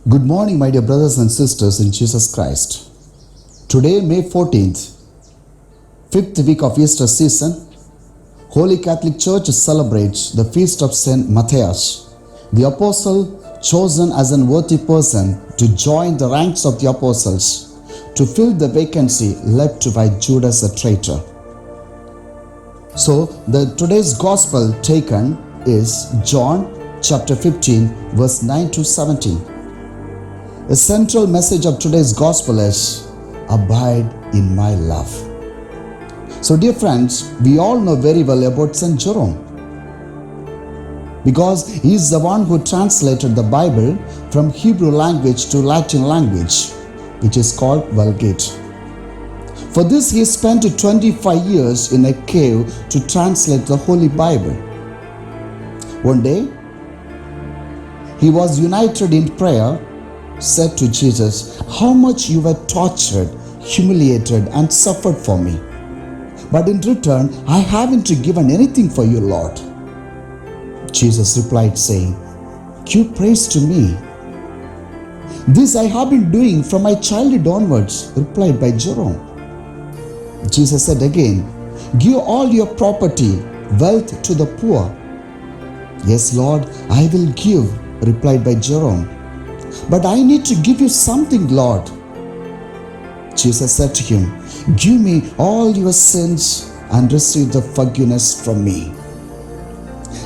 Good morning, my dear brothers and sisters in Jesus Christ. Today, May 14th, fifth week of Easter season, Holy Catholic Church celebrates the feast of Saint Matthias, the apostle chosen as an worthy person to join the ranks of the apostles to fill the vacancy left by Judas the traitor. So, today's gospel taken is John chapter 15, verse 9 to 17. The central message of today's gospel is abide in my love. So dear friends, we all know very well about St. Jerome because he is the one who translated the Bible from Hebrew language to Latin language, which is called Vulgate. For this he spent 25 years in a cave to translate the Holy Bible. One day, he was united in prayer, said to Jesus, "How much you were tortured, humiliated, and suffered for me. But in return, I haven't given anything for you, Lord." Jesus replied, saying, "Give praise to me. This I have been doing from my childhood onwards," replied by Jerome. Jesus said again, "Give all your property, wealth to the poor." "Yes, Lord, I will give," replied by Jerome. "But I need to give you something, Lord." Jesus said to him, "Give me all your sins and receive the forgiveness from me."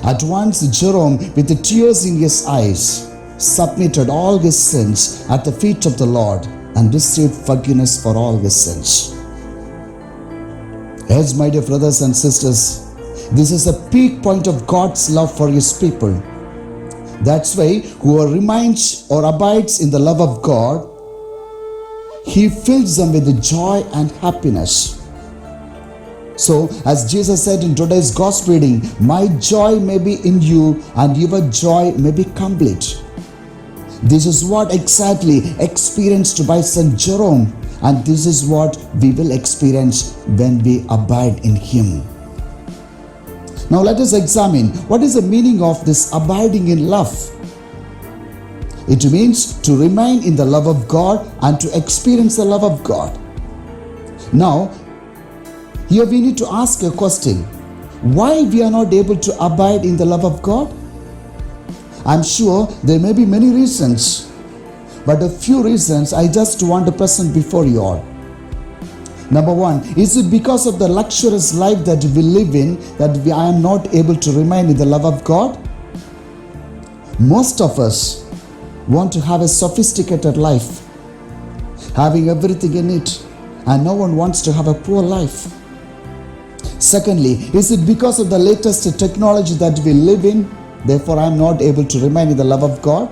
At once Jerome, with the tears in his eyes, submitted all his sins at the feet of the Lord and received forgiveness for all his sins. Yes, my dear brothers and sisters, this is the peak point of God's love for his people. That's why whoever remains or abides in the love of God, he fills them with joy and happiness. So, as Jesus said in today's gospel reading, "My joy may be in you and your joy may be complete." This is what exactly experienced by St. Jerome, and this is what we will experience when we abide in him. Now let us examine what is the meaning of this abiding in love. It means to remain in the love of God and to experience the love of God. Now, here we need to ask a question. Why we are not able to abide in the love of God? I'm sure there may be many reasons, but a few reasons I just want to present before you all. Number one, is it because of the luxurious life that we live in that I am not able to remain in the love of God? Most of us want to have a sophisticated life, having everything in it, and no one wants to have a poor life. Secondly, is it because of the latest technology that we live in, therefore I am not able to remain in the love of God?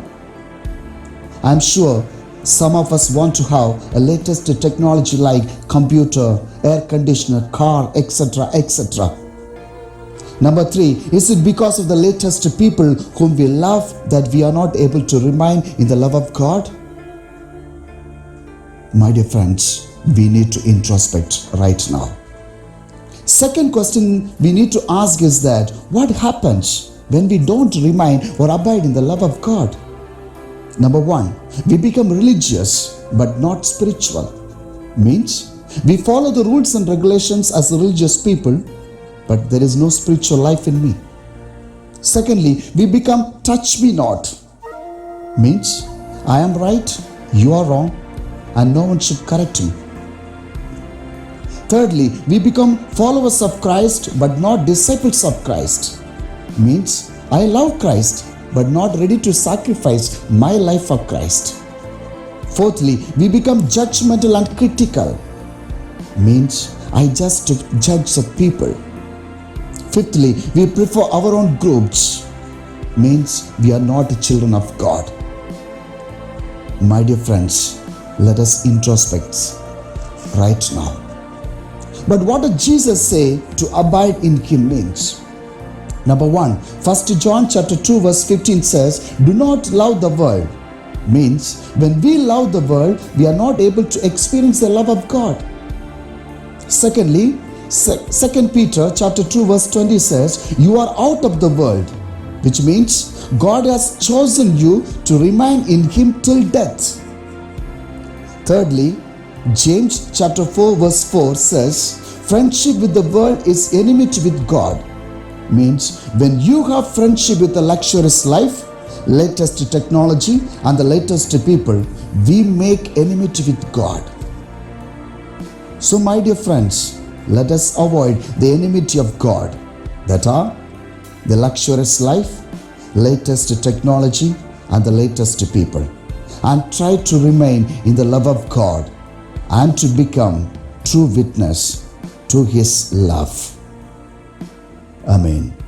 I'm sure some of us want to have a latest technology like computer, air conditioner, car, etc., etc. Number three, is it because of the latest people whom we love that we are not able to remain in the love of God? My dear friends, we need to introspect right now. Second question we need to ask is that what happens when we don't remain or abide in the love of God? Number one, we become religious but not spiritual. Means we follow the rules and regulations as religious people, but there is no spiritual life in me. Secondly, we become touch me not. Means I am right, you are wrong, and no one should correct me. Thirdly, we become followers of Christ but not disciples of Christ. Means I love Christ but not ready to sacrifice my life for Christ. Fourthly, we become judgmental and critical. Means I just judge the people. Fifthly, we prefer our own groups. Means we are not children of God. My dear friends, let us introspect right now. But what does Jesus say to abide in him means? Number one, 1 John chapter 2 verse 15 says, "Do not love the world." Means when we love the world, we are not able to experience the love of God. Secondly, 2 Peter chapter 2 verse 20 says, "You are out of the world, which means God has chosen you to remain in Him till death. Thirdly, James chapter 4 verse 4 says, friendship with the world is enmity with God. Means when you have friendship with the luxurious life, latest technology and the latest people, we make enmity with God. So my dear friends, let us avoid the enmity of God, that are the luxurious life, latest technology and the latest people, and try to remain in the love of God and to become true witness to His love. Amen.